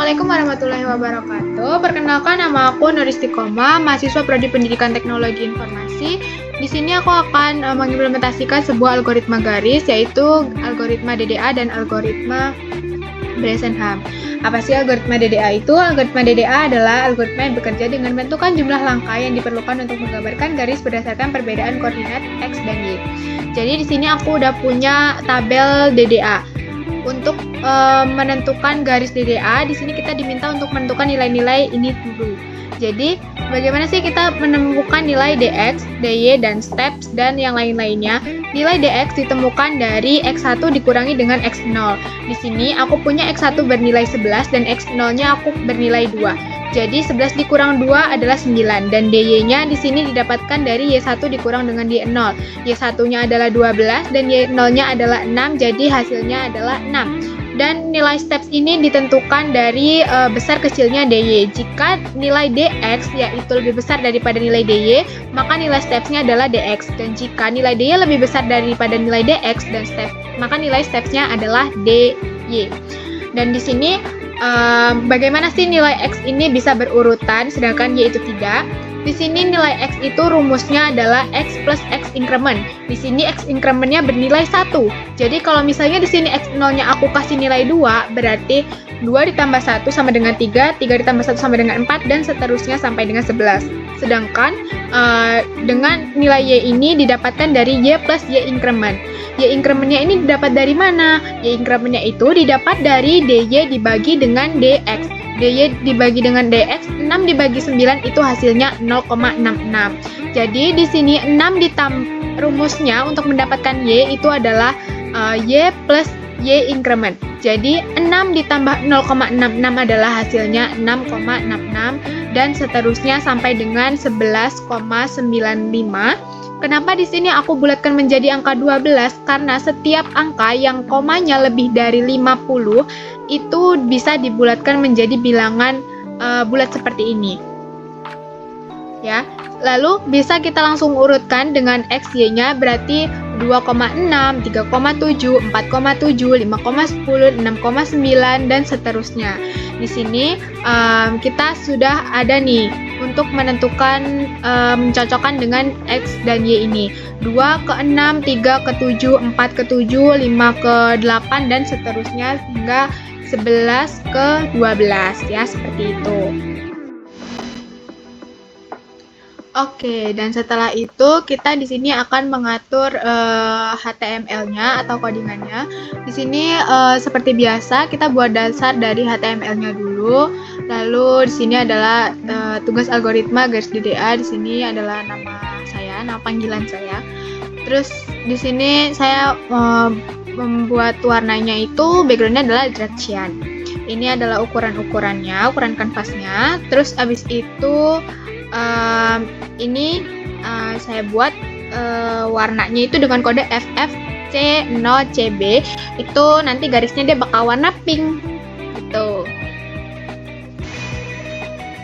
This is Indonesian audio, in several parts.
Assalamualaikum warahmatullahi wabarakatuh. Perkenalkan, nama aku Nur Istiqomah, mahasiswa Prodi Pendidikan Teknologi Informasi. Di sini aku akan mengimplementasikan sebuah algoritma garis, yaitu algoritma DDA dan algoritma Bresenham. Apa sih algoritma DDA itu? Algoritma DDA adalah algoritma yang bekerja dengan menentukan jumlah langkah yang diperlukan untuk menggambarkan garis berdasarkan perbedaan koordinat X dan Y. Jadi di sini aku udah punya tabel DDA. Untuk menentukan garis DDA, di sini kita diminta untuk menentukan nilai-nilai ini dulu. Jadi, bagaimana sih kita menemukan nilai dx, dy, dan steps, dan yang lain-lainnya? Nilai dx ditemukan dari x1 dikurangi dengan x0. Di sini aku punya x1 bernilai 11 dan x0-nya aku bernilai 2. Jadi 11 dikurang 2 adalah 9 dan dy-nya di sini didapatkan dari y1 dikurang dengan y0. Y1-nya adalah 12 dan y0-nya adalah 6, jadi hasilnya adalah 6. Dan nilai steps ini ditentukan dari besar kecilnya dy. Jika nilai dx yaitu lebih besar daripada nilai dy, maka nilai stepsnya adalah dx. Dan jika nilai dy lebih besar daripada nilai dx dan steps, maka nilai stepsnya adalah dy. Dan di sini bagaimana sih nilai X ini bisa berurutan sedangkan Y itu tidak? Di sini nilai X itu rumusnya adalah X plus X increment. Di sini X incrementnya bernilai 1. Jadi kalau misalnya di sini X0-nya aku kasih nilai 2, berarti 2 ditambah 1 sama dengan 3, 3 ditambah 1 sama dengan 4, dan seterusnya sampai dengan 11. Sedangkan dengan nilai Y ini didapatkan dari Y plus Y increment. Y incrementnya ini didapat dari mana? Y incrementnya itu didapat dari dy dibagi dengan dx. dy dibagi dengan dx, 6 dibagi 9 itu hasilnya 0,66. Jadi di sini 6 rumusnya untuk mendapatkan y itu adalah y plus y increment. Jadi 6 ditambah 0,66 adalah hasilnya 6,66 dan seterusnya sampai dengan 11,95. Kenapa di sini aku bulatkan menjadi angka 12? Karena setiap angka yang komanya lebih dari 50 itu bisa dibulatkan menjadi bilangan bulat seperti ini. Ya. Lalu bisa kita langsung urutkan dengan X, Y-nya berarti 2,6, 3,7, 4,7, 5,10, 6,9 dan seterusnya. Di sini kita sudah ada nih untuk menentukan mencocokkan dengan X dan Y ini. 2 ke 6, 3 ke 7, 4 ke 7, 5 ke 8 dan seterusnya hingga 11 ke 12 ya, seperti itu. Oke, dan setelah itu kita di sini akan mengatur HTML-nya atau codingannya. Di sini seperti biasa kita buat dasar dari HTML-nya dulu. Lalu di sini adalah tugas algoritma garis DDA. Di sini adalah nama saya, nama panggilan saya. Terus di sini saya membuat warnanya itu background-nya adalah direction. Ini adalah ukuran-ukurannya, ukuran kanvasnya. Terus abis itu ini saya buat warnanya itu dengan kode FFC0CB. Itu nanti garisnya dia bakal warna pink gitu.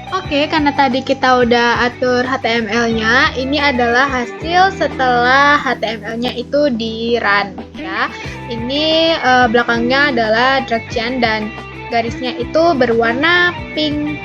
Oke, karena tadi kita udah atur HTML-nya, ini adalah hasil setelah HTML-nya itu di run ya. Ini belakangnya adalah direction dan garisnya itu berwarna pink.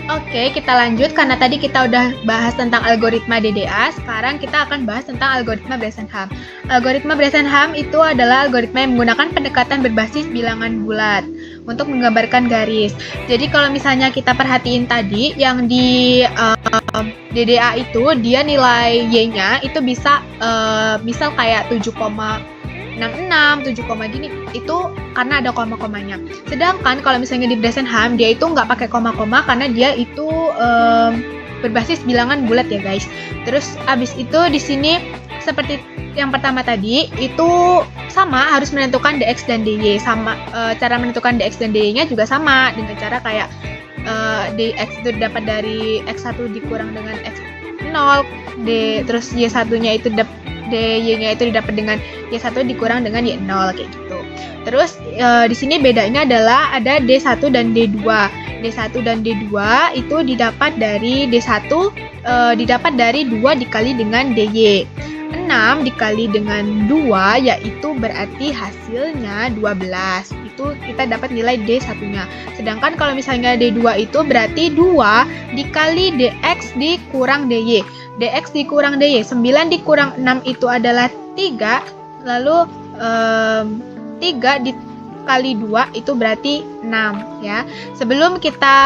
Oke, kita lanjut karena tadi kita udah bahas tentang algoritma DDA, sekarang kita akan bahas tentang algoritma Bresenham. Algoritma Bresenham itu adalah algoritma yang menggunakan pendekatan berbasis bilangan bulat untuk menggambarkan garis. Jadi kalau misalnya kita perhatiin tadi yang di DDA itu dia nilai Y-nya itu bisa misal kayak 7,66, 7, gini, itu karena ada koma-komanya. Sedangkan kalau misalnya di Bresenham dia itu nggak pakai koma-koma karena dia itu berbasis bilangan bulat ya guys. Terus abis itu di sini seperti yang pertama tadi itu sama, harus menentukan dx dan dy. Sama cara menentukan dx dan dy-nya juga sama dengan cara kayak dx itu dapat dari x1 dikurang dengan x0, terus y1-nya itu dy-nya itu didapat dengan y1 dikurang dengan y0 kayak gitu. Terus di sini bedanya adalah ada d1 dan d2. D1 dan d2 itu didapat dari d1 didapat dari 2 dikali dengan dy. 6 dikali dengan 2 yaitu berarti hasilnya 12 itu kita dapat nilai D1-nya. Sedangkan kalau misalnya D2 itu berarti 2 dikali DX dikurang DY. DX dikurang DY, 9 dikurang 6 itu adalah 3, lalu 3 dikali 2 itu berarti 6 ya. Sebelum kita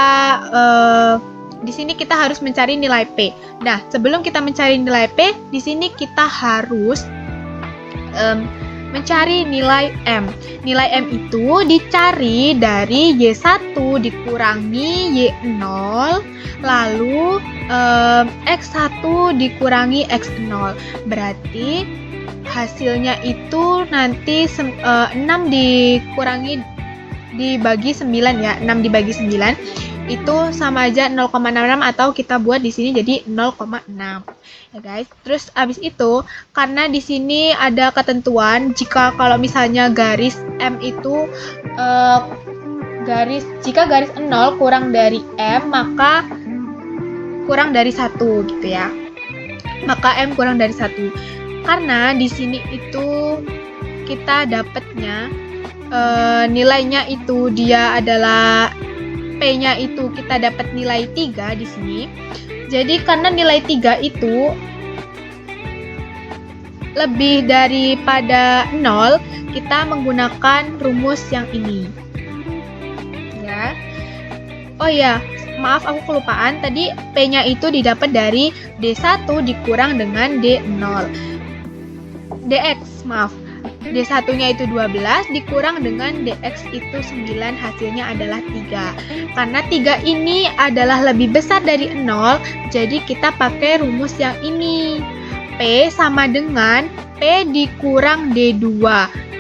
di sini kita harus mencari nilai P. Nah, sebelum kita mencari nilai P, di sini kita harus mencari nilai M. Nilai M itu dicari dari Y1 dikurangi Y0, lalu X1 dikurangi X0. Berarti hasilnya itu nanti 6 dikurangi dibagi 9 ya. 6 dibagi 9 itu sama aja 0,66 atau kita buat di sini jadi 0,6 ya guys. Terus abis itu karena di sini ada ketentuan jika kalau misalnya garis M itu jika garis 0 kurang dari M maka kurang dari 1 gitu ya. Maka M kurang dari 1. Karena di sini itu kita dapatnya nilainya itu dia adalah P-nya itu kita dapat nilai 3 di sini. Jadi karena nilai 3 itu lebih daripada 0, kita menggunakan rumus yang ini. Ya. Oh ya, maaf aku kelupaan. Tadi P-nya itu didapat dari D1 dikurang dengan D0. DX, maaf. D1-nya itu 12 dikurang dengan DX itu 9, hasilnya adalah 3. Karena 3 ini adalah lebih besar dari 0, jadi kita pakai rumus yang ini. P sama dengan P dikurang D2.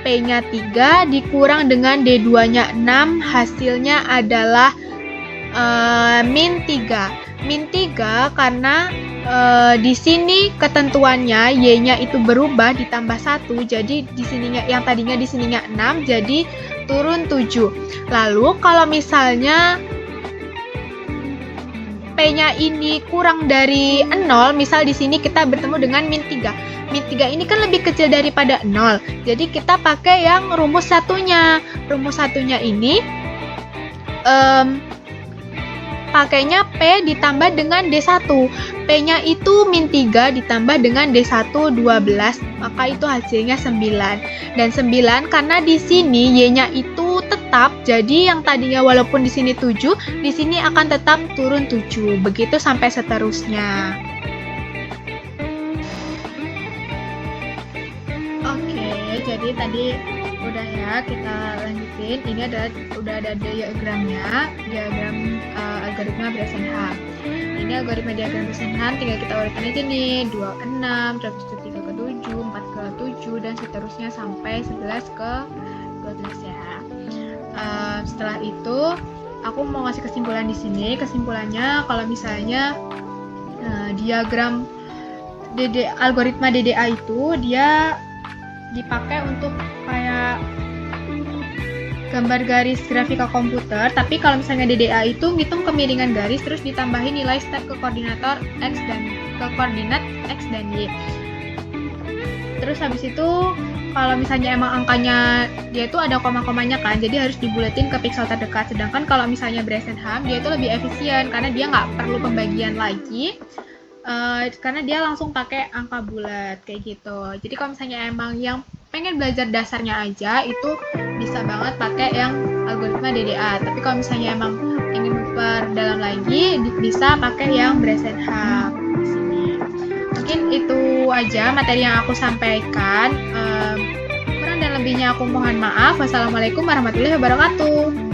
P-nya 3 dikurang dengan D2-nya 6, hasilnya adalah min 3. Min 3 karena di sini ketentuannya Y-nya itu berubah ditambah 1, jadi di sininya yang tadinya di sininya 6 jadi turun 7. Lalu kalau misalnya P-nya ini kurang dari 0, misal di sini kita bertemu dengan min 3. Min 3 ini kan lebih kecil daripada 0. Jadi kita pakai yang rumus satunya. Rumus satunya ini pakainya P ditambah dengan D1. P-nya itu min 3 ditambah dengan D1 12, maka itu hasilnya 9. Dan 9 karena di sini Y-nya itu tetap, jadi yang tadinya walaupun di sini 7, di sini akan tetap turun 7. Begitu sampai seterusnya. Oke, jadi tadi udah ya, kita lanjutin. Ini udah ada diagramnya, diagram algoritma Bresenham. Ini algoritma diagram Bresenham, tinggal kita urutkan aja nih, 2 ke 6, terus 3 ke 7, 4 ke 7, dan seterusnya sampai 11 ke 12 ya. Setelah itu, aku mau ngasih kesimpulan di sini. Kesimpulannya, kalau misalnya diagram algoritma DDA itu dia dipakai untuk kayak gambar garis grafika komputer, tapi kalau misalnya DDA itu ngitung kemiringan garis terus ditambahin nilai step ke koordinator X dan ke koordinat X dan Y. Terus habis itu kalau misalnya emang angkanya dia itu ada koma-komanya kan, jadi harus dibuletin ke piksel terdekat. Sedangkan kalau misalnya Bresenham dia itu lebih efisien karena dia nggak perlu pembagian lagi. Karena dia langsung pakai angka bulat kayak gitu. Jadi kalau misalnya emang yang pengen belajar dasarnya aja itu bisa banget pakai yang algoritma DDA. Tapi kalau misalnya emang ingin perdalam lagi bisa pakai yang Bresenham di sini. Mungkin itu aja materi yang aku sampaikan. Kurang dan lebihnya aku mohon maaf. Wassalamualaikum warahmatullahi wabarakatuh.